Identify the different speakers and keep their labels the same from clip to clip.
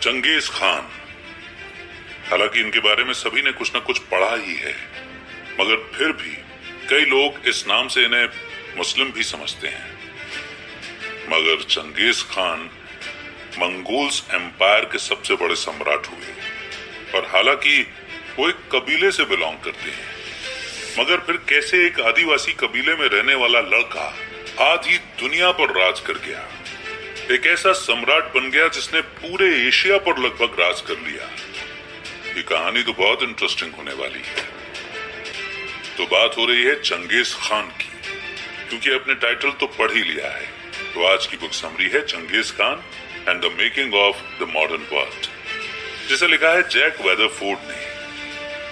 Speaker 1: Genghis Khan. हालांकि इनके बारे में सभी ने कुछ न कुछ पढ़ा ही है, मगर फिर भी कई लोग इस नाम से इन्हें मुस्लिम भी समझते हैं। मगर चंगेज खान मंगोल्स एम्पायर के सबसे बड़े सम्राट हुए, और हालांकि वो एक कबीले से बिलोंग करते हैं, मगर फिर कैसे एक आदिवासी कबीले में रहने वाला लड़का आधी दुनिया पर राज कर गया, एक ऐसा सम्राट बन गया जिसने पूरे एशिया पर लगभग राज कर लिया। ये कहानी तो बहुत इंटरेस्टिंग होने वाली है। तो बात हो रही है चंगेज खान की, क्योंकि अपने टाइटल तो पढ़ ही लिया है। तो आज की बुक समरी है Genghis Khan and the making of the modern world, जिसे लिखा है जैक वेदरफोर्ड ने।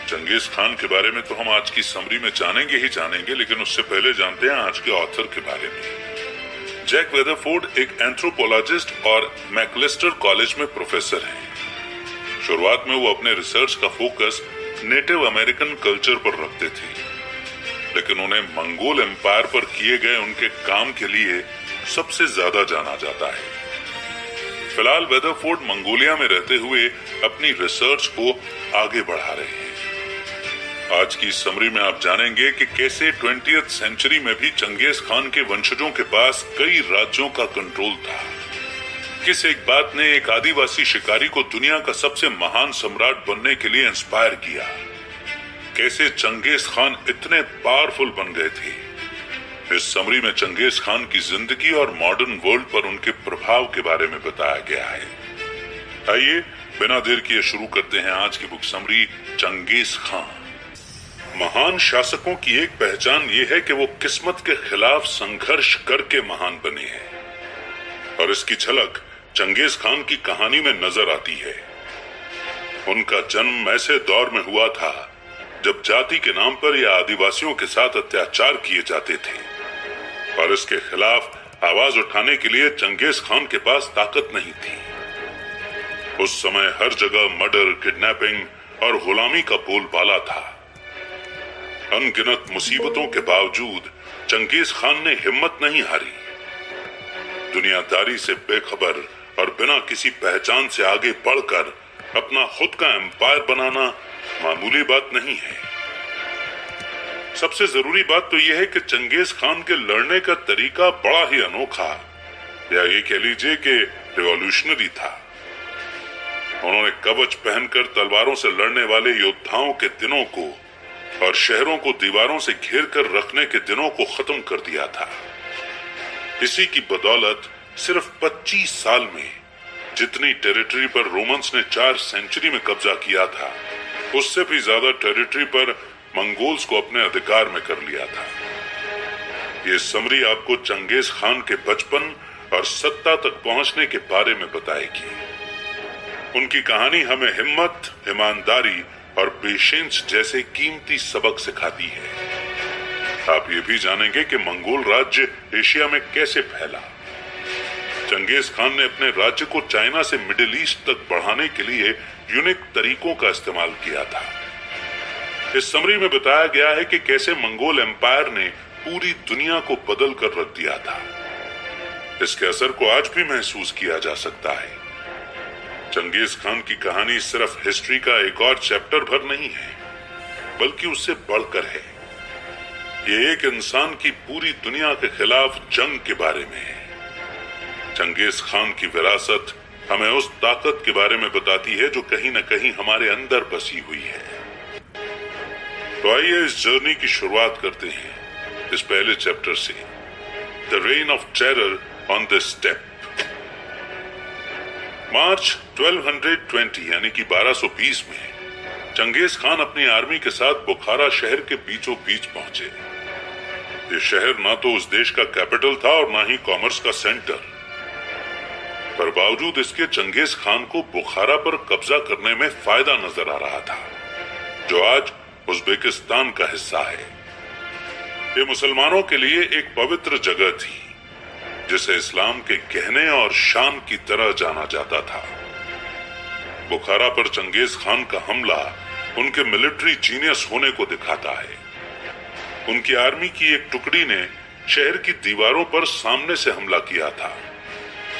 Speaker 1: चंगेज खान के बारे में तो हम आज की समरी में जानेंगे ही जानेंगे, लेकिन उससे पहले जानते हैं आज के ऑथर के बारे में। जैक वेदरफोर्ड एक एंथ्रोपोलॉजिस्ट और मैकलिस्टर कॉलेज में प्रोफेसर हैं। शुरुआत में वो अपने रिसर्च का फोकस नेटिव अमेरिकन कल्चर पर रखते थे, लेकिन उन्हें मंगोल एम्पायर पर किए गए उनके काम के लिए सबसे ज्यादा जाना जाता है। फिलहाल वेदरफोर्ड मंगोलिया में रहते हुए अपनी रिसर्च को आगे बढ़ा रहे हैं। आज की समरी में आप जानेंगे कि कैसे 20वीं सेंचुरी में भी चंगेज खान के वंशजों के पास कई राज्यों का कंट्रोल था। किस एक बात ने एक आदिवासी शिकारी को दुनिया का सबसे महान सम्राट बनने के लिए इंस्पायर किया। कैसे चंगेज खान इतने पावरफुल बन गए थे। इस समरी में चंगेज खान की जिंदगी और मॉडर्न वर्ल्ड पर उनके प्रभाव के बारे में बताया गया है। आइए बिना देर किए शुरू करते हैं आज की बुक समरी चंगेज खान। महान शासकों की एक पहचान ये है कि वो किस्मत के खिलाफ संघर्ष करके महान बने हैं, और इसकी झलक चंगेज खान की कहानी में नजर आती है। उनका जन्म ऐसे दौर में हुआ था जब जाति के नाम पर या आदिवासियों के साथ अत्याचार किए जाते थे, और इसके खिलाफ आवाज उठाने के लिए चंगेज खान के पास ताकत नहीं थी। उस समय हर जगह मर्डर, किडनैपिंग और गुलामी का बोलबाला था। अनगिनत मुसीबतों के बावजूद चंगेज खान ने हिम्मत नहीं हारी। दुनियादारी से बेखबर और बिना किसी पहचान से आगे बढ़कर अपना खुद का एम्पायर बनाना मामूली बात नहीं है। सबसे जरूरी बात तो यह है कि चंगेज खान के लड़ने का तरीका बड़ा ही अनोखा, या ये कह लीजिए कि रिवॉल्यूशनरी था। उन्होंने कवच पहनकर तलवारों से लड़ने वाले योद्धाओं के दिनों को और शहरों को दीवारों से घेर कर रखने के दिनों को खत्म कर दिया था। इसी की बदौलत सिर्फ 25 साल में जितनी टेरिटरी पर रोमन्स ने 4 सेंचुरी में कब्जा किया था, उससे भी ज्यादा टेरिटरी पर मंगोल्स को अपने अधिकार में कर लिया था। ये समरी आपको चंगेज खान के बचपन और सत्ता तक पहुंचने के बारे में बताएगी। उनकी कहानी हमें हिम्मत, ईमानदारी और पेशेंस जैसे कीमती सबक सिखाती है। आप ये भी जानेंगे कि मंगोल राज्य एशिया में कैसे फैला। चंगेज खान ने अपने राज्य को चाइना से मिडिल ईस्ट तक बढ़ाने के लिए यूनिक तरीकों का इस्तेमाल किया था। इस समरी में बताया गया है कि कैसे मंगोल एम्पायर ने पूरी दुनिया को बदल कर रख दिया था। इसके असर को आज भी महसूस किया जा सकता है। चंगेज खान की कहानी सिर्फ हिस्ट्री का एक और चैप्टर भर नहीं है, बल्कि उससे बढ़कर है। ये एक इंसान की पूरी दुनिया के खिलाफ जंग के बारे में है। चंगेज खान की विरासत हमें उस ताकत के बारे में बताती है जो कहीं न कहीं हमारे अंदर बसी हुई है। तो आइए इस जर्नी की शुरुआत करते हैं इस पहले चैप्टर से, the reign of terror on the step. March 1220 यानी कि 1220 में चंगेज खान अपनी आर्मी के साथ बुखारा शहर के बीचों बीच पहुंचे। ये शहर ना तो उस देश का कैपिटल था और ना ही कॉमर्स का सेंटर, पर बावजूद इसके चंगेज खान को बुखारा पर कब्जा करने में फायदा नजर आ रहा था, जो आज उज्बेकिस्तान का हिस्सा है। ये मुसलमानों के लिए एक पवित्र जगह थी, जिसे इस्लाम के गहने और शान की तरह जाना जाता था। बुखारा पर चंगेज खान का हमला उनके मिलिट्री जीनियस होने को दिखाता है। उनकी आर्मी की एक टुकड़ी ने शहर की दीवारों पर सामने से हमला किया था,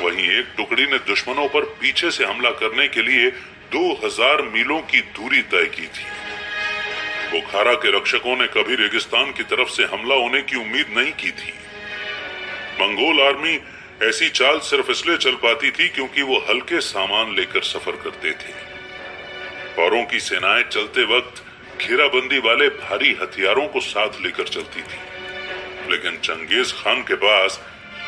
Speaker 1: वहीं एक टुकड़ी ने दुश्मनों पर पीछे से हमला करने के लिए 2000 मीलों की दूरी तय की थी। बुखारा के रक्षकों ने कभी रेगिस्तान की तरफ से हमला होने की उम्मीद नहीं की थी। मंगोल आर्मी ऐसी चाल सिर्फ इसलिए चल पाती थी क्योंकि वो हल्के सामान लेकर सफर करते थे। औरों की सेनाएं चलते वक्त घेराबंदी वाले भारी हथियारों को साथ लेकर चलती थी, लेकिन चंगेज खान के पास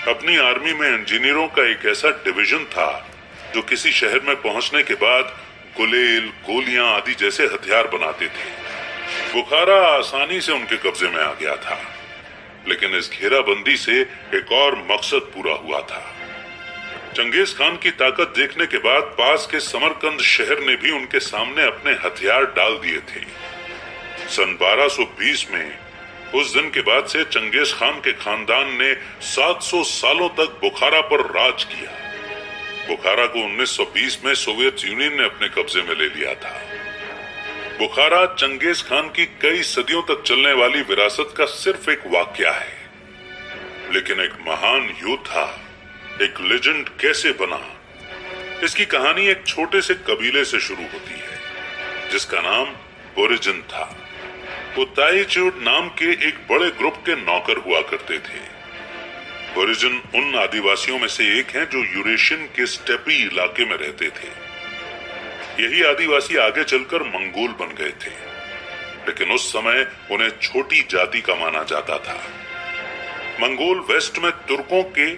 Speaker 1: अपनी आर्मी में इंजीनियरों का एक ऐसा डिवीजन था जो किसी शहर में पहुंचने के बाद गुलेल, गोलियां आदि जैसे हथियार बनाते थे। बुखारा आसानी से उनके कब्जे में आ गया था, लेकिन इस घेराबंदी से एक और मकसद पूरा हुआ था। चंगेज खान की ताकत देखने के बाद पास के समरकंद शहर ने भी उनके सामने अपने हथियार डाल दिए थे। सन 1220 में उस दिन के बाद से चंगेज खान के खानदान ने 700 सालों तक बुखारा पर राज किया। बुखारा को 1920 में सोवियत यूनियन ने अपने कब्जे में ले लिया था। बुखारा चंगेज खान की कई सदियों तक चलने वाली विरासत का सिर्फ एक वाकया है, लेकिन एक महान योद्धा, एक लेजेंड कैसे बना, इसकी कहानी एक छोटे से कबीले से शुरू होती है जिसका नाम बोरिजन था। वो ताइचुड नाम के एक बड़े ग्रुप के नौकर हुआ करते थे। बोरिजन उन आदिवासियों में से एक हैं जो यूरेशियन के स्टेपी इलाके में रहते थे। यही आदिवासी आगे चलकर मंगोल बन गए थे, लेकिन उस समय उन्हें छोटी जाति का माना जाता था। मंगोल वेस्ट में तुर्कों के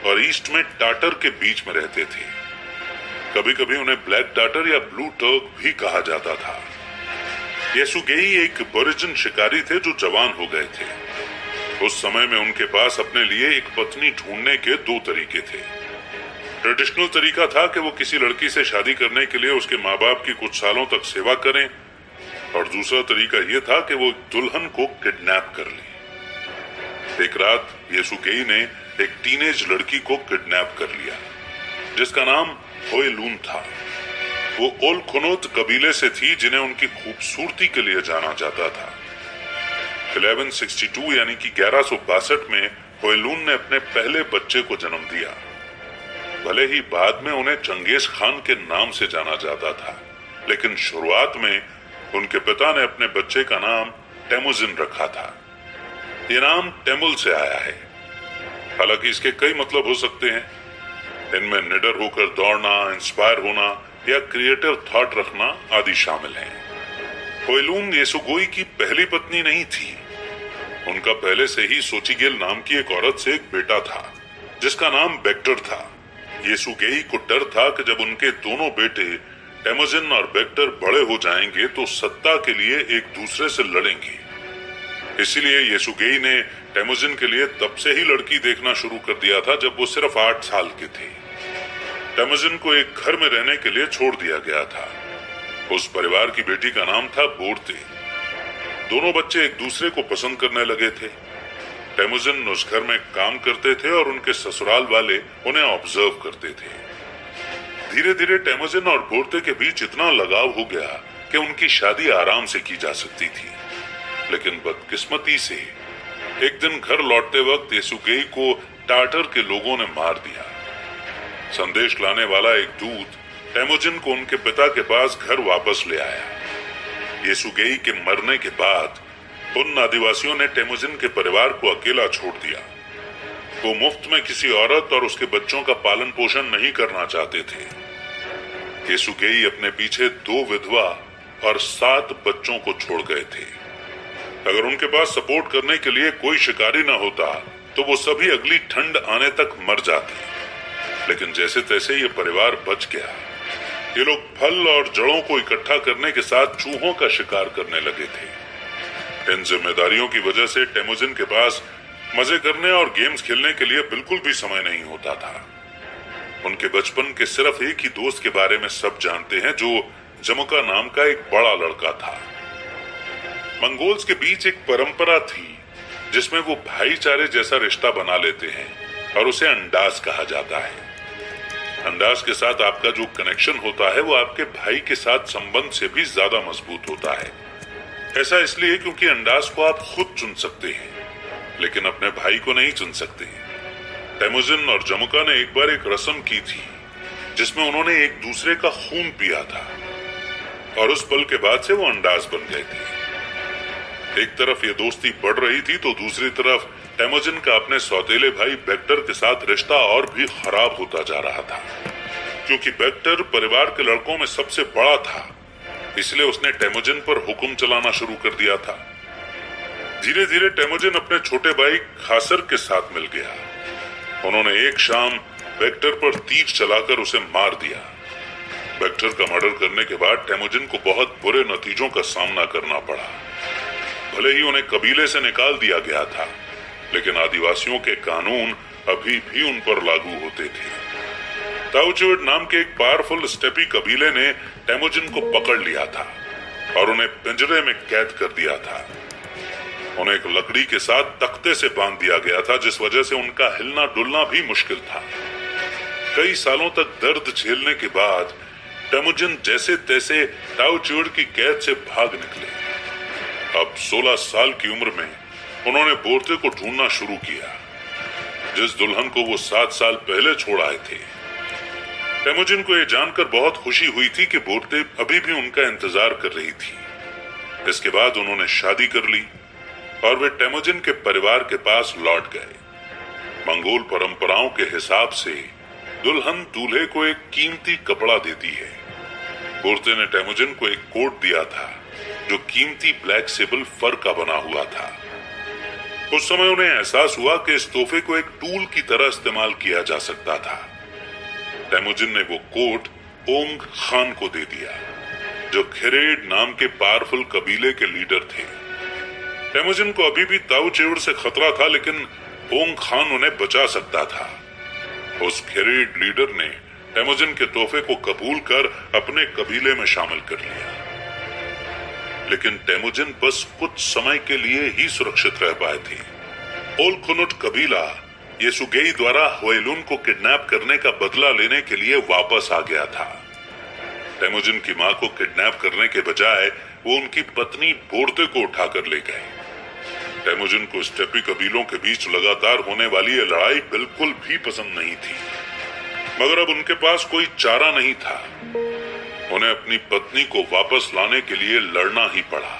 Speaker 1: और ईस्ट में टाटर के बीच में रहते थे। कभी कभी उन्हें ब्लैक टाटर या ब्लू टर्क भी कहा जाता था। येसुगेई एक बोरिजन शिकारी थे जो जवान हो गए थे। उस समय में उनके पास अपने लिए एक पत्नी ढूंढने के दो तरीके थे। ट्रेडिशनल तरीका था कि वो किसी लड़की से शादी करने के लिए उसके माँ बाप की कुछ सालों तक सेवा करें, और दूसरा तरीका यह था कि वो दुल्हन को किडनैप कर ले। एक रात येसुगेई ने एक टीनेज लड़की को किडनैप कर लिया जिसका नाम होएलून था। वो ओलखुनोत कबीले से थी जिन्हें उनकी खूबसूरती के लिए जाना जाता था। 1162 यानी कि 1162 में होएलून ने अपने पहले बच्चे को जन्म दिया। भले ही बाद में उन्हें चंगेज खान के नाम से जाना जाता था, लेकिन शुरुआत में उनके पिता ने अपने बच्चे का नाम टेमुजिन रखा था। ये नाम टेमुल से आया है। हालांकि इसके कई मतलब हो सकते हैं। इनमें निडर होकर दौड़ना, इंस्पायर होना या क्रिएटिव थॉट रखना आदि शामिल हैं। होएलून येसुगोई की पहली पत्नी नहीं थी। उनका पहले से ही सोचिगेल नाम की एक औरत से एक बेटा था जिसका नाम बेक्टर था। येसुगेई को डर था कि जब उनके दोनों बेटे टेमुजिन और बेक्टर बड़े हो जाएंगे तो सत्ता के लिए एक दूसरे से लड़ेंगे। इसीलिए येसुगेई ने टेमुजिन के लिए तब से ही लड़की देखना शुरू कर दिया था जब वो सिर्फ 8 साल के थे। टेमुजिन को एक घर में रहने के लिए छोड़ दिया गया था। उस परिवार की बेटी का नाम था बोर्ते। दोनों बच्चे एक दूसरे को पसंद करने लगे थे। टेमुजिन उस घर में काम करते थे और उनके ससुराल वाले उन्हें ऑब्जर्व करते थे। धीरे धीरे टेमुजिन और बोर्ते के बीच इतना लगाव हो गया कि उनकी शादी आराम से की जा सकती थी। लेकिन बदकिस्मती से एक दिन घर लौटते वक्त येसुगेई को टाटर के लोगों ने मार दिया। संदेश लाने वाला एक दूत टेमुजिन को उनके पिता के पास घर वापस ले आया। येसुगेई के मरने के बाद उन आदिवासियों ने टेमुजिन के परिवार को अकेला छोड़ दिया। वो मुफ्त में किसी औरत और उसके बच्चों का पालन पोषण नहीं करना चाहते थे। येसुगेई अपने पीछे 2 विधवा और 7 बच्चों को छोड़ गए थे। अगर उनके पास सपोर्ट करने के लिए कोई शिकारी न होता तो वो सभी अगली ठंड आने तक मर जाते। लेकिन जैसे तैसे ये परिवार बच गया। ये लोग फल और जड़ों को इकट्ठा करने के साथ चूहों का शिकार करने लगे थे। इन जिम्मेदारियों की वजह से टेमुजिन के पास मजे करने और गेम्स खेलने के लिए बिल्कुल भी समय नहीं होता था। उनके बचपन के सिर्फ एक ही दोस्त के बारे में सब जानते हैं जो जमुका नाम का एक बड़ा लड़का था। मंगोल्स के बीच एक परंपरा थी जिसमें वो भाईचारे जैसा रिश्ता बना लेते हैं और उसे अंडास कहा जाता है। अंडास के साथ आपका जो कनेक्शन होता है वो आपके भाई के साथ संबंध से भी ज्यादा मजबूत होता है। ऐसा इसलिए क्योंकि अंडास को आप खुद चुन सकते हैं लेकिन अपने भाई को नहीं चुन सकते। टेमुजिन और जमुका ने एक बार एक रस्म की थी जिसमें उन्होंने एक दूसरे का खून पिया था और उस पल के बाद से वो अंदाज बन गए थे। एक तरफ ये दोस्ती बढ़ रही थी तो दूसरी तरफ टेमुजिन का अपने सौतेले भाई बेक्टर के साथ रिश्ता और भी खराब होता जा रहा था। क्योंकि बेक्टर परिवार के लड़कों में सबसे बड़ा था, इसलिए उसने टेमुजिन पर हुक्म चलाना शुरू कर दिया था। धीरे धीरे टेमुजिन अपने छोटे भाई खासर के साथ मिल गया। उन्होंने एक शाम बेक्टर पर तीर चलाकर उसे मार दिया। बेक्टर का मर्डर करने के बाद टेमुजिन को बहुत बुरे नतीजों का सामना करना पड़ा। भले ही उन्हें कबीले से निकाल दिया गया था, लेकिन आदिवासियों के कानून अभी भी उन पर लागू होते थे। ताउचुड नाम के एक पावरफुल स्टेपी कबीले ने टेमुजिन को पकड़ लिया था और उन्हें पिंजरे में कैद कर दिया था। उन्हें एक लकड़ी के साथ तख्ते से बांध दिया गया था, जिस वजह से उनका हिलना डुलना भी मुश्किल था। कई सालों तक दर्द झेलने के बाद टेमुजिन जैसे तैसे ताउचुड की कैद से भाग निकले। अब 16 साल की उम्र में उन्होंने बोर्ते को ढूंढना शुरू किया, जिस दुल्हन को वो 7 साल पहले छोड़ आए थे। टेमुजिन को यह जानकर बहुत खुशी हुई थी कि बोर्ते अभी भी उनका इंतजार कर रही थी। इसके बाद उन्होंने शादी कर ली और वे टेमुजिन के परिवार के पास लौट गए। मंगोल परंपराओं के हिसाब से दुल्हन दूल्हे को एक कीमती कपड़ा देती है। बोर्ते ने टेमुजिन को एक कोट दिया था जो कीमती ब्लैक सेबल फर का बना हुआ था। उस समय उन्हें एहसास हुआ कि इस तोहफे को एक टूल की तरह इस्तेमाल किया जा सकता था। टेमुजिन ने वो कोट ओंग खान को दे दिया, जो खेरेड नाम के पावरफुल कबीले के लीडर थे। टेमुजिन को अभी भी ताउचुड से खतरा था, लेकिन ओंग खान उन्हें बचा सकता था। उस खेरेड लीडर ने टेमुजिन के तोहफे को कबूल कर अपने कबीले में शामिल कर लिया। लेकिन टेमुजिन बस कुछ समय के लिए ही सुरक्षित रह पाए थे। ओलखुनुट कबीला येसुगेई द्वारा हुएलुन को किडनैप करने का बदला लेने के लिए वापस आ गया था। टेमुजिन की मां को किडनैप करने के बजाय वो उनकी पत्नी बोर्ते को उठाकर ले गए। टेमुजिन को स्टेपी कबीलों के बीच लगातार होने वाली ये लड़ाई बिल्कुल भी पसंद नहीं थी, मगर अब उनके पास कोई चारा नहीं था। उन्हें अपनी पत्नी को वापस लाने के लिए लड़ना ही पड़ा।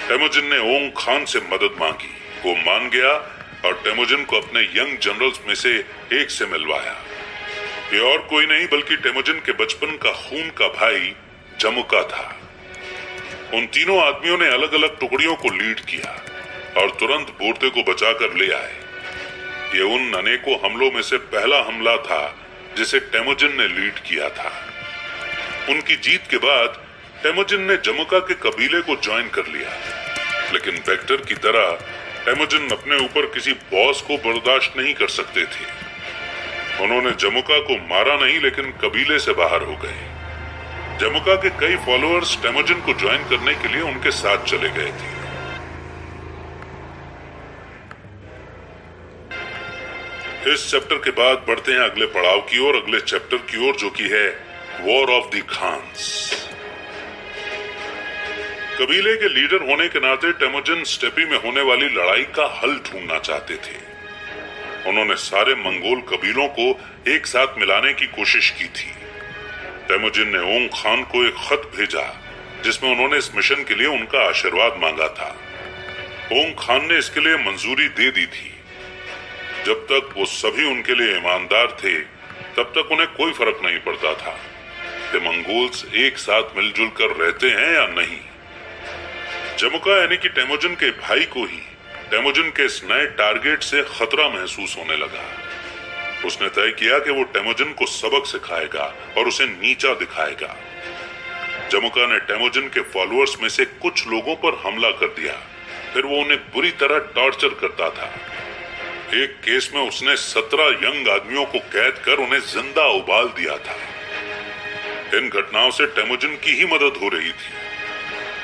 Speaker 1: टेमुजिन ने ओंग खान से मदद मांगी। वो मान गया और टेमुजिन को अपने यंग जनरल्स में से एक से मिलवाया। ये और कोई नहीं बल्कि टेमुजिन के बचपन का खून का भाई जमुका था। उन तीनों आदमियों ने अलग अलग टुकड़ियों को लीड किया और तुरंत बोर्ते को बचाकर ले आए। ये उन अनेकों हमलों में से पहला हमला था जिसे टेमुजिन ने लीड किया था। उनकी जीत के बाद टेमुजिन ने जमुका के कबीले को ज्वाइन कर लिया, लेकिन बेक्टर की तरह टेमुजिन अपने ऊपर किसी बॉस को बर्दाश्त नहीं कर सकते थे। उन्होंने जमुका को मारा नहीं, लेकिन कबीले से बाहर हो गए। जमुका के कई फॉलोअर्स टेमुजिन को ज्वाइन करने के लिए उनके साथ चले गए थे। इस चैप्टर के बाद बढ़ते हैं अगले पड़ाव की ओर, अगले चैप्टर की ओर, जो कि है वॉर ऑफ द खान्स। कबीले के लीडर होने के नाते टेमुजिन स्टेपी में होने वाली लड़ाई का हल ढूंढना चाहते थे। उन्होंने सारे मंगोल कबीलों को एक साथ मिलाने की कोशिश की थी। टेमुजिन ने ओंग खान को एक खत भेजा जिसमें उन्होंने इस मिशन के लिए उनका आशीर्वाद मांगा था। ओंग खान ने इसके लिए मंजूरी दे दी थी। जब तक वो सभी उनके लिए ईमानदार थे, तब तक उन्हें कोई फर्क नहीं पड़ता था कि मंगोल्स एक साथ मिलजुल कर रहते हैं या नहीं। जमुका यानी कि टेमुजिन के भाई को ही टेमुजिन के इस नए टारगेट से खतरा महसूस होने लगा। उसने तय किया कि वो टेमुजिन को सबक सिखाएगा और उसे नीचा दिखाएगा। जमुका ने टेमुजिन के फॉलोअर्स में से कुछ लोगों पर हमला कर दिया। फिर वो उन्हें बुरी तरह टॉर्चर करता था। एक केस में उसने 17 यंग आदमियों को कैद कर उन्हें जिंदा उबाल दिया था। इन घटनाओं से टेमुजिन की ही मदद हो रही थी।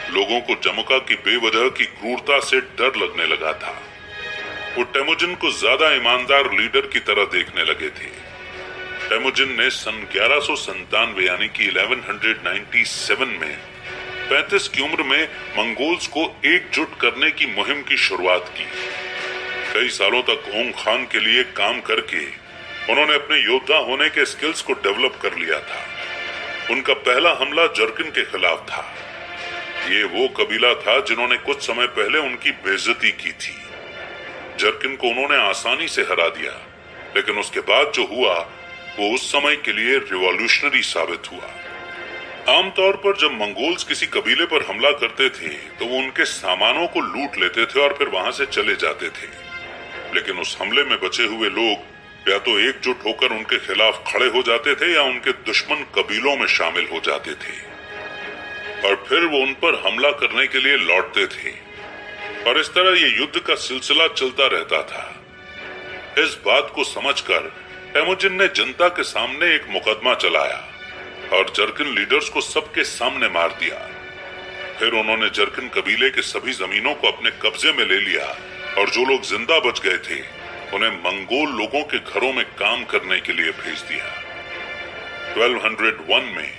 Speaker 1: लोगों को जमुका की बेवजह की क्रूरता से डर लगने लगा था। वो टेमुजिन को ज्यादा ईमानदार लीडर की तरह देखने लगे थे। टेमुजिन ने सन 1197 यानी कि 1197 में 35 की उम्र में मंगोल्स को एकजुट करने की मुहिम की शुरुआत की। कई सालों तक ओंग खान के लिए काम करके उन्होंने अपने योद्धा होने के स्किल्स को डेवलप कर लिया था। उनका पहला हमला जर्किन के खिलाफ था। ये वो कबीला था जिन्होंने कुछ समय पहले उनकी बेइज्जती की थी। जर्किन को उन्होंने आसानी से हरा दिया, लेकिन उसके बाद जो हुआ वो उस समय के लिए रिवॉल्यूशनरी साबित हुआ। आमतौर पर जब मंगोल्स किसी कबीले पर हमला करते थे तो वो उनके सामानों को लूट लेते थे और फिर वहां से चले जाते थे, लेकिन उस हमले में बचे हुए लोग या तो एकजुट होकर उनके खिलाफ खड़े हो जाते थे या उनके दुश्मन कबीलों में शामिल हो जाते थे और फिर वो उन पर हमला करने के लिए लौटते थे और इस तरह ये युद्ध का सिलसिला चलता रहता था। इस बात को समझकर टेमुजिन ने जनता के सामने एक मुकदमा चलाया और जर्किन लीडर्स को सबके सामने मार दिया। फिर उन्होंने जर्किन कबीले के सभी जमीनों को अपने कब्जे में ले लिया और जो लोग जिंदा बच गए थे उन्हें मंगोल लोगों के घरों में काम करने के लिए भेज दिया। 1201 में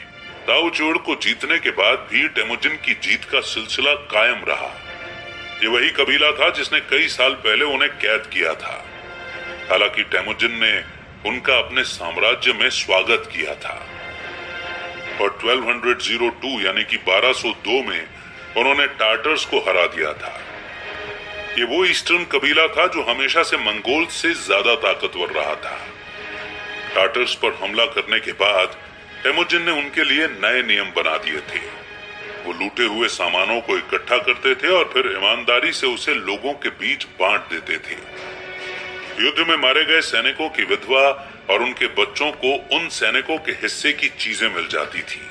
Speaker 1: दाओजोड़ को जीतने के बाद भी टेमुजिन की जीत का सिलसिला कायम रहा। ये वही कबीला था जिसने कई साल पहले उन्हें कैद किया था। हालांकि टेमुजिन ने उनका अपने साम्राज्य में स्वागत किया था और 1202 यानी कि 1202 में उन्होंने टार्टर्स को हरा दिया था। ये वो ईस्टर्न कबीला था जो हमेशा से मंगोल से ज्यादा ताकतवर रहा था। टार्टर्स पर हमला करने के बाद टेमुजिन ने उनके लिए नए नियम बना दिए थे। वो लूटे हुए सामानों को इकट्ठा करते थे और फिर ईमानदारी से उसे लोगों के बीच बांट देते थे। युद्ध में मारे गए सैनिकों की विधवा और उनके बच्चों को उन सैनिकों के हिस्से की चीजें मिल जाती थी।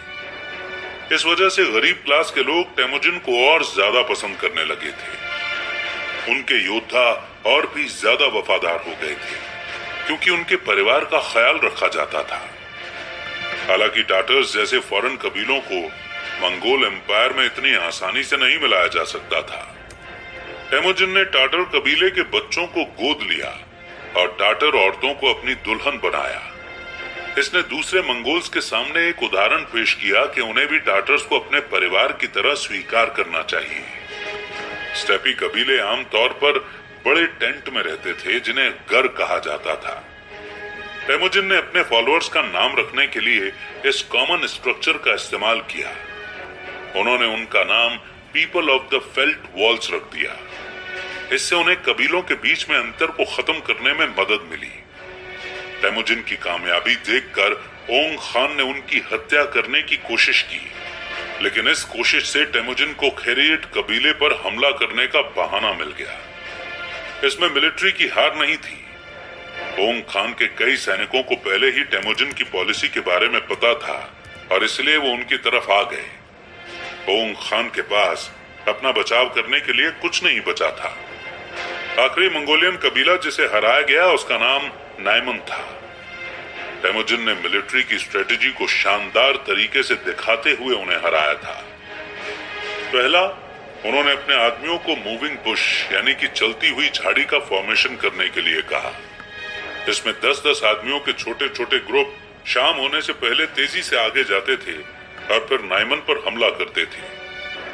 Speaker 1: इस वजह से गरीब क्लास के लोग टेमुजिन को और ज्यादा पसंद करने लगे थे। उनके योद्धा और भी ज्यादा वफादार हो गए थे क्योंकि उनके परिवार का ख्याल रखा जाता था। हालांकि टार्टर्स जैसे फॉरेन कबीलों को मंगोल एम्पायर में इतनी आसानी से नहीं मिलाया जा सकता था। टेमुजिन ने टार्टर कबीले के बच्चों को गोद लिया और टार्टर औरतों को अपनी दुल्हन बनाया। इसने दूसरे मंगोल्स के सामने एक उदाहरण पेश किया कि उन्हें भी टार्टर्स को अपने परिवार की तरह स्वीकार करना चाहिए। स्टेपी कबीले आमतौर पर बड़े टेंट में रहते थे जिन्हें गर कहा जाता था। टेमुजिन ने अपने फॉलोअर्स का नाम रखने के लिए इस कॉमन स्ट्रक्चर का इस्तेमाल किया। उन्होंने उनका नाम people of the felt walls रख दिया। इससे उन्हें कबीलों के बीच में अंतर को खत्म करने में मदद मिली। टेमुजिन की कामयाबी देखकर ओंग खान ने उनकी हत्या करने की कोशिश की, लेकिन इस कोशिश से टेमुजिन को खेरियट कबीले पर हमला करने का बहाना मिल गया। इसमें मिलिट्री की हार नहीं थी। ओंग खान के कई सैनिकों को पहले ही टेमुजिन की पॉलिसी के बारे में पता था और इसलिए वो उनकी तरफ आ गए। ओंग खान के पास अपना बचाव करने के लिए कुछ नहीं बचा था। आखिरी मंगोलियन कबीला जिसे हराया गया उसका नाम नाइमन था। टेमुजिन ने मिलिट्री की स्ट्रेटेजी को शानदार तरीके से दिखाते हुए उन्हें हराया था। पहला, उन्होंने अपने आदमियों को मूविंग बुश यानी कि चलती हुई झाड़ी का फॉर्मेशन करने के लिए कहा। इसमें 10-10 आदमियों के छोटे छोटे ग्रुप शाम होने से पहले तेजी से आगे जाते थे और फिर नाइमन पर हमला करते थे।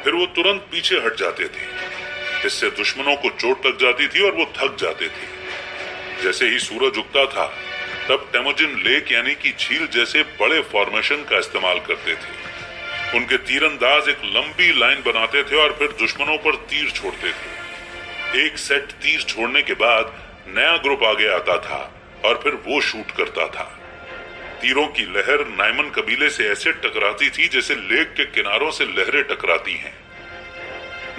Speaker 1: फिर वो तुरंत पीछे हट जाते थे। इससे दुश्मनों को चोट लग जाती थी और वो थक जाते थे। जैसे ही सूरज उगता था तब टेमुजिन लेक यानी कि झील जैसे बड़े फॉर्मेशन का इस्तेमाल करते थे। उनके तीरंदाज एक लंबी लाइन बनाते थे और फिर दुश्मनों पर तीर छोड़ते थे। एक सेट तीर छोड़ने के बाद नया ग्रुप आगे आता था और फिर वो शूट करता था। तीरों की लहर नाइमन कबीले से ऐसे टकराती थी जैसे लेक के किनारों से लहरें टकराती हैं।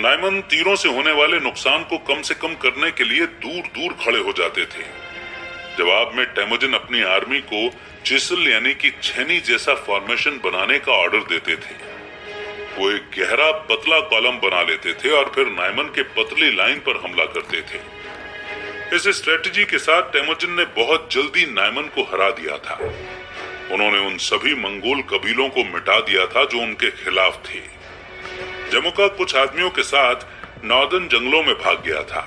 Speaker 1: नाइमन तीरों से होने वाले नुकसान को कम से कम करने के लिए दूर दूर खड़े हो जाते थे। जवाब में टेमुजिन अपनी आर्मी को चिसल यानी कि छेनी जैसा फॉर्मेशन बनाने का ऑर्डर देते थे। वो एक गहरा पतला कॉलम बना लेते थे और फिर नाइमन के पतली लाइन पर हमला करते थे। इस स्ट्रेटजी के साथ टेमुजिन ने बहुत जल्दी नाइमन को हरा दिया था। उन्होंने उन सभी मंगोल कबीलों को मिटा दिया था जो उनके खिलाफ थे। जमुका कुछ आदमियों के साथ नॉर्दर्न जंगलों में भाग गया था,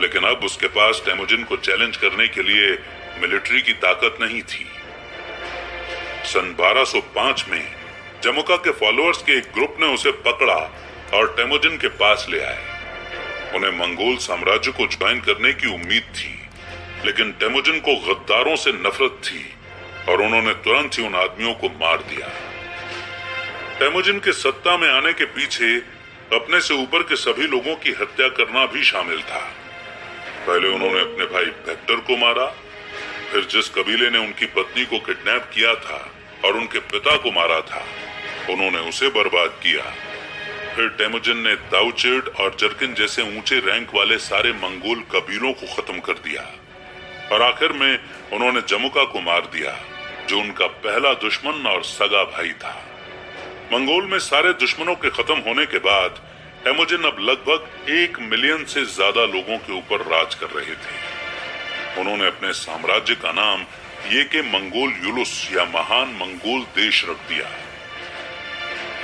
Speaker 1: लेकिन अब उसके पास टेमुजिन को चैलेंज करने के लिए मिलिट्री की ताकत नहीं थी। सन 1205 में जमुका के फॉलोअर्स के एक ग्रुप ने उसे पकड़ा और टेमुजिन के पास ले आए। उन्हें मंगोल साम्राज्य को ज्वाइन करने की उम्मीद थी, लेकिन टेमुजिन को गद्दारों से नफरत थी और उन्होंने तुरंत ही उन आदमियों को मार दिया। टेमुजिन के सत्ता में आने के पीछे अपने से ऊपर के सभी लोगों की हत्या करना भी शामिल था। पहले उन्होंने अपने भाई वेक्टर को मारा, फिर जिस कबीले ने उनकी पत्नी को किडनैप किया था और उनके पिता को मारा था, उन्होंने उसे बर्बाद किया। फिर टेमुजिन ने ताउचेड और जर्किन जैसे ऊंचे रैंक वाले सारे मंगोल कबीलों को खत्म कर दिया और आखिर में उन्होंने जमुका को मार दिया, जो उनका पहला दुश्मन और सगा भाई था। मंगोल में सारे दुश्मनों के खत्म होने के बाद टेमुजिन अब लगभग 1 मिलियन से ज्यादा लोगों के ऊपर राज कर रहे थे। उन्होंने अपने साम्राज्य का नाम ये के मंगोल युलुस या महान मंगोल देश रख दिया।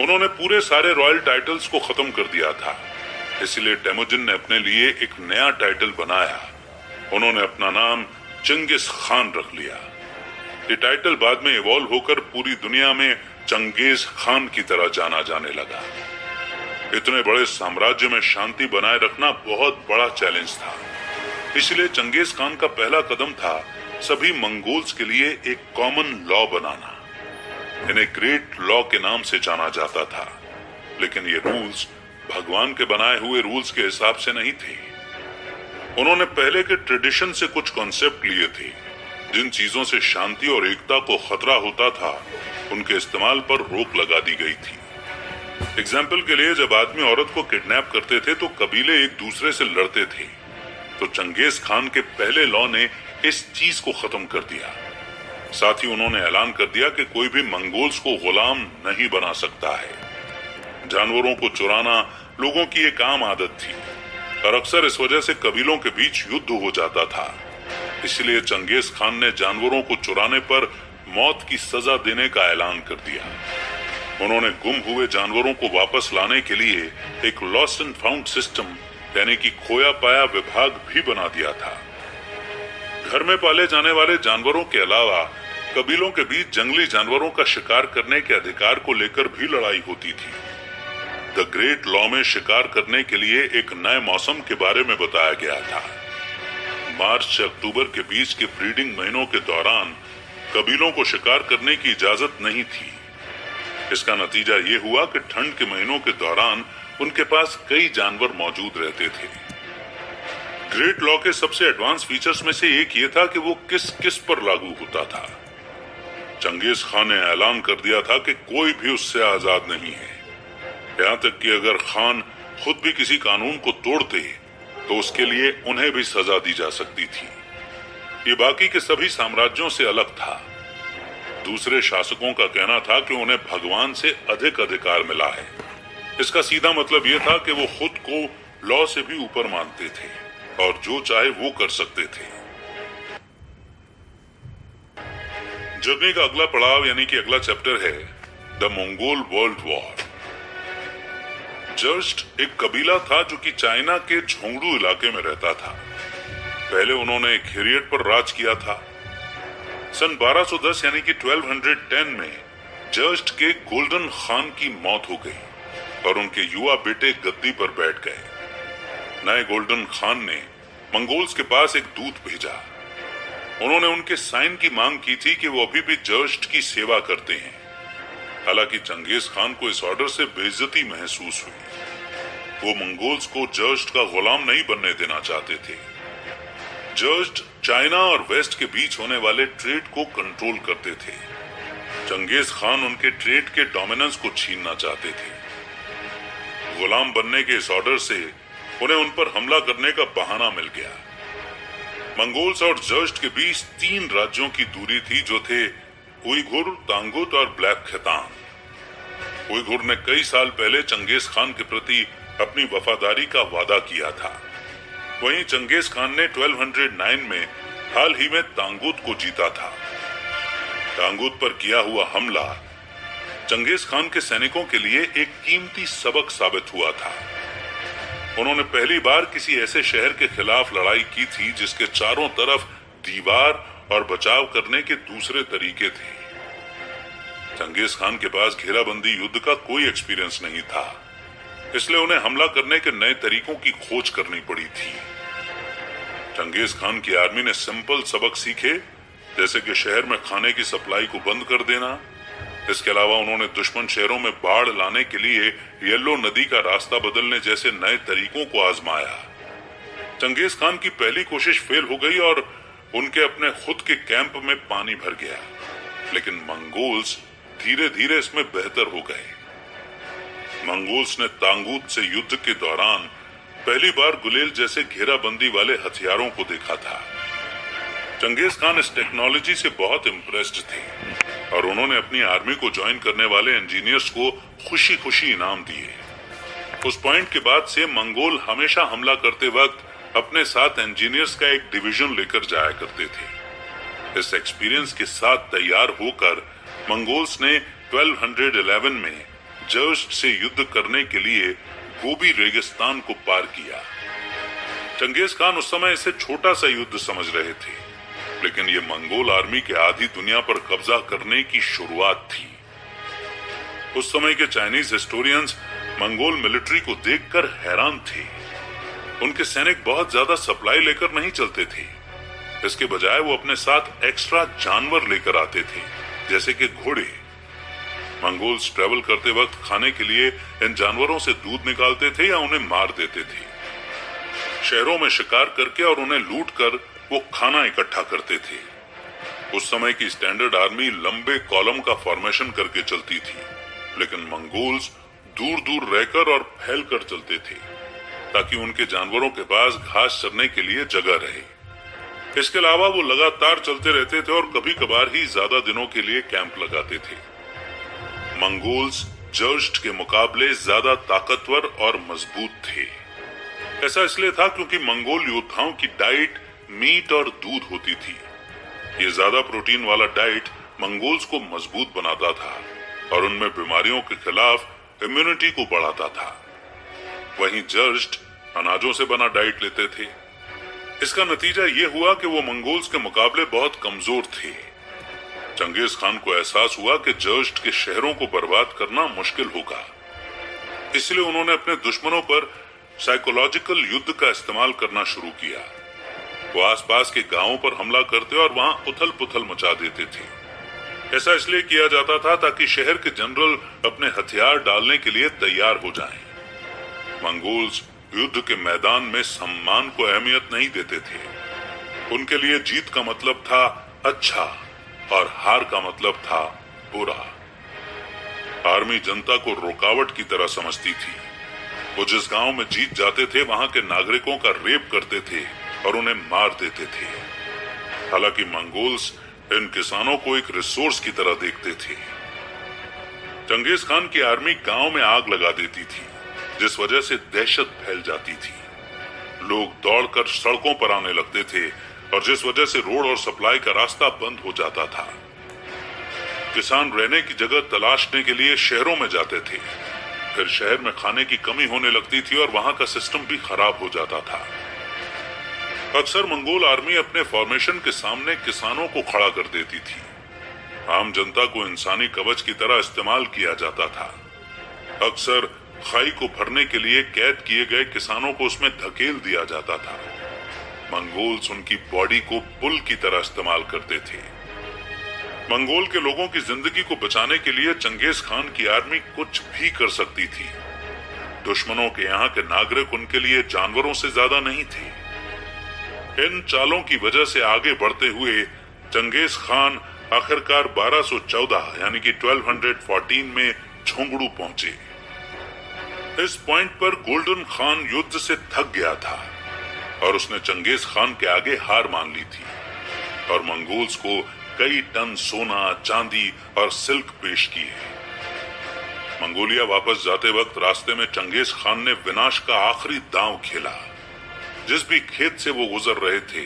Speaker 1: उन्होंने पूरे सारे रॉयल टाइटल्स को खत्म कर दिया था, इसलिए टेमुजिन ने अपने लिए एक नया टाइटल बनाया। उन्होंने अपना नाम चंगेज खान रख लिया। ये टाइटल बाद में इवॉल्व होकर पूरी दुनिया में चंगेज खान की तरह जाना जाने लगा। इतने बड़े साम्राज्य में शांति बनाए रखना बहुत बड़ा चैलेंज था, इसलिए चंगेज खान का पहला कदम था सभी मंगोल्स के लिए एक कॉमन लॉ बनाना। इन्हें ग्रेट लॉ के नाम से जाना जाता था, लेकिन ये रूल्स भगवान के बनाए हुए रूल्स के हिसाब से नहीं थे। उन्होंने पहले के ट्रेडिशन से कुछ कॉन्सेप्ट लिए थे। जिन चीजों से शांति और एकता को खतरा होता था, उनके इस्तेमाल पर रोक लगा दी गई थी। एग्जाम्पल के लिए, जब आदमी औरत को किडनैप करते थे तो कबीले एक दूसरे से लड़ते थे, तो चंगेज खान के पहले लॉ ने इस चीज को खत्म कर दिया। साथ ही उन्होंने ऐलान कर दिया कि कोई भी मंगोल्स को गुलाम नहीं बना सकता है। जानवरों को चुराना लोगों की एक आम आदत थी और अक्सर इस वजह से कबीलों के बीच युद्ध हो जाता था। इसलिए चंगेज खान ने जानवरों को चुराने पर मौत की सजा देने का ऐलान कर दिया। उन्होंने गुम हुए जानवरों को वापस लाने के लिए एक लॉस्ट एंड फाउंड सिस्टम यानी कि खोया पाया विभाग भी बना दिया था। घर में पाले जाने वाले जानवरों के अलावा कबीलों के बीच जंगली जानवरों का शिकार करने के अधिकार को लेकर भी लड़ाई होती थी। द ग्रेट लॉ में शिकार करने के लिए एक नए मौसम के बारे में बताया गया था। मार्च से अक्टूबर के बीच के ब्रीडिंग महीनों के दौरान कबीलों को शिकार करने की इजाजत नहीं थी। इसका नतीजा ये हुआ कि ठंड के महीनों के दौरान उनके पास कई जानवर मौजूद रहते थे। ग्रेट लॉ के सबसे एडवांस फीचर्स में से एक ये था कि वो किस किस पर लागू होता था। चंगेज खान ने ऐलान कर दिया था कि कोई भी उससे आजाद नहीं है। यहाँ तक कि अगर खान खुद भी किसी कानून को तोड़ते तो उसके लिए उन्हें भी सजा दी जा सकती थी। ये बाकी के सभी साम्राज्यों से अलग था। दूसरे शासकों का कहना था कि उन्हें भगवान से अधिक अधिकार मिला है। इसका सीधा मतलब यह था कि वो खुद को लॉ से भी ऊपर मानते थे और जो चाहे वो कर सकते थे। जर्नी का अगला पड़ाव यानी कि अगला चैप्टर है द मंगोल वर्ल्ड वॉर। जर्स्ट एक कबीला था जो कि चाइना के झोंगडू इलाके में रहता था। पहले उन्होंने खेरियट पर राज किया था। सन 1210 यानी कि 1210 में जर्स्ट के गोल्डन खान की मौत हो गई और उनके युवा बेटे गद्दी पर बैठ गए। नए गोल्डन खान ने मंगोल्स के पास एक दूत भेजा। उन्होंने उनके साइन की मांग की थी कि वो अभी भी जर्स्ट की सेवा करते हैं। हालांकि चंगेज खान को इस ऑर्डर से बेइज्जती महसूस हुई। वो मंगोल्स को जर्स्ट का गुलाम नहीं बनने देना चाहते थे। जर्स्ट चाइना और वेस्ट के बीच होने वाले ट्रेड को कंट्रोल करते थे। चंगेज खान उनके ट्रेड के डोमिनेंस को छीनना चाहते थे। गुलाम बनने के इस ऑर्डर से उन्हें उन पर हमला करने का बहाना मिल गया। मंगोल्स और जर्स्ट के बीच 3 राज्यों की दूरी थी जो थे उइघुर, तांगुत और ब्लैक खितान। उइघुर ने कई साल पहले चंगेज खान के प्रति अपनी वफादारी का वादा किया था। वहीं चंगेज खान ने 1209 में हाल ही में तांगुत को जीता था। तांगुत पर किया हुआ हमला चंगेज खान के सैनिकों के लिए एक कीमती सबक साबित हुआ था। उन्होंने पहली बार किसी ऐसे शहर के खिलाफ लड़ाई की थी जिसके चारों तरफ दीवार और बचाव करने के दूसरे तरीके थे। चंगेज खान के पास घेराबंदी युद्ध का कोई एक्सपीरियंस नहीं था। इसलिए उन्हें हमला करने के नए तरीकों की खोज करनी पड़ी थी। चंगेज खान की आर्मी ने सिंपल सबक सीखे, जैसे कि शहर में खाने की सप्लाई को बंद कर देना। इसके अलावा उन्होंने दुश्मन शहरों में बाढ़ लाने के लिए येलो नदी का रास्ता बदलने जैसे नए तरीकों को आजमाया। चंगेज खान की पहली कोशिश फेल हो गई और उनके अपने खुद के कैंप में पानी भर गया, लेकिन मंगोल्स धीरे धीरे इसमें बेहतर हो गए। मंगोल्स ने तांगूत से युद्ध के दौरान पहली बार गुलेल जैसे घेराबंदी वाले हथियारों को देखा था। चंगेज खान इस टेक्नोलॉजी से बहुत इम्प्रेस्ड थे और उन्होंने अपनी आर्मी को ज्वाइन करने वाले इंजीनियर्स को खुशी खुशी इनाम दिए। उस पॉइंट के बाद से मंगोल हमेशा हमला करते वक्त अपने साथ इंजीनियर्स का एक डिवीजन लेकर जाया करते थे। इस एक्सपीरियंस के साथ तैयार होकर मंगोल्स ने 1211 में जर्स्ट से युद्ध करने के लिए गोबी रेगिस्तान को पार किया। चंगेज खान उस समय इसे छोटा सा युद्ध समझ रहे थे, लेकिन ये मंगोल आर्मी के आधी दुनिया पर कब्जा करने की शुरुआत थी। उस समय के चाइनीज हिस्टोरियंस मंगोल मिलिट्री को देखकर हैरान थे। उनके सैनिक बहुत ज्यादा सप्लाई लेकर नहीं चलते थे, इसके बजाय वो अपने साथ एक्स्ट्रा जानवर लेकर आते थे, जैसे कि घोड़े। मंगोल्स ट्रेवल करते वक्त खाने के लिए इन जानवरों से दूध निकालते थे या उन्हें मार देते थे। शहरों में शिकार करके और उन्हें लूट कर वो खाना इकट्ठा करते थे। उस समय की स्टैंडर्ड आर्मी लंबे कॉलम का फॉर्मेशन करके चलती थी, लेकिन मंगोल्स दूर दूर रहकर और फैल कर चलते थे ताकि उनके जानवरों के पास घास चरने के लिए जगह रहे। इसके अलावा वो लगातार चलते रहते थे और कभी कभार ही ज्यादा दिनों के लिए कैंप लगाते थे। मंगोल्स जर्स्ट के मुकाबले ज्यादा ताकतवर और मजबूत थे। ऐसा इसलिए था क्योंकि मंगोल योद्धाओं की डाइट मीट और दूध होती थी। ये ज्यादा प्रोटीन वाला डाइट मंगोल्स को मजबूत बनाता था और उनमें बीमारियों के खिलाफ इम्यूनिटी को बढ़ाता था। वहीं जर्स्ट अनाजों से बना डाइट लेते थे। इसका नतीजा ये हुआ कि वो मंगोल्स के मुकाबले बहुत कमजोर थे। चंगेज खान को एहसास हुआ कि जर्स्ट के शहरों को बर्बाद करना मुश्किल होगा, इसलिए उन्होंने अपने दुश्मनों पर साइकोलॉजिकल युद्ध का इस्तेमाल करना शुरू किया। वो आसपास के गांवों पर हमला करते और वहां उथल पुथल मचा देते थे। ऐसा इसलिए किया जाता था ताकि शहर के जनरल अपने हथियार डालने के लिए तैयार हो जाएं। मंगोल्स युद्ध के मैदान में सम्मान को अहमियत नहीं देते थे। उनके लिए जीत का मतलब था अच्छा और हार का मतलब था बुरा। आर्मी जनता को रुकावट की तरह समझती थी। वो जिस गांव में जीत जाते थे वहां के नागरिकों का रेप करते थे और उन्हें मार देते थे। हालांकि मंगोल्स इन किसानों को एक रिसोर्स की तरह देखते थे। चंगेज खान की आर्मी गांव में आग लगा देती थी, जिस वजह से दहशत फैल जाती थी। लोग दौड़कर सड़कों पर आने लगते थे और जिस वजह से रोड और सप्लाई का रास्ता बंद हो जाता था। किसान रहने की जगह तलाशने के लिए शहरों में जाते थे। फिर शहर में खाने की कमी होने लगती थी और वहां का सिस्टम भी खराब हो जाता था। अक्सर मंगोल आर्मी अपने फॉर्मेशन के सामने किसानों को खड़ा कर देती थी। आम जनता को इंसानी कवच की तरह इस्तेमाल किया जाता था। अक्सर खाई को भरने के लिए कैद किए गए किसानों को उसमें धकेल दिया जाता था। मंगोल्स उनकी बॉडी को पुल की तरह इस्तेमाल करते थे। मंगोल के लोगों की जिंदगी को बचाने के लिए चंगेज खान की आर्मी कुछ भी कर सकती थी। दुश्मनों के यहाँ के नागरिक उनके लिए जानवरों से ज्यादा नहीं थे। इन चालों की वजह से आगे बढ़ते हुए चंगेज खान आखिरकार 1214 यानी कि 1214 में झोंगड़ू पहुंचे। इस पॉइंट पर गोल्डन खान युद्ध से थक गया था और उसने चंगेज खान के आगे हार मान ली थी और मंगोल्स को कई टन सोना, चांदी और सिल्क पेश किए। मंगोलिया वापस जाते वक्त रास्ते में चंगेज खान ने विनाश का आखिरी दांव खेला। जिस भी खेत से वो गुजर रहे थे,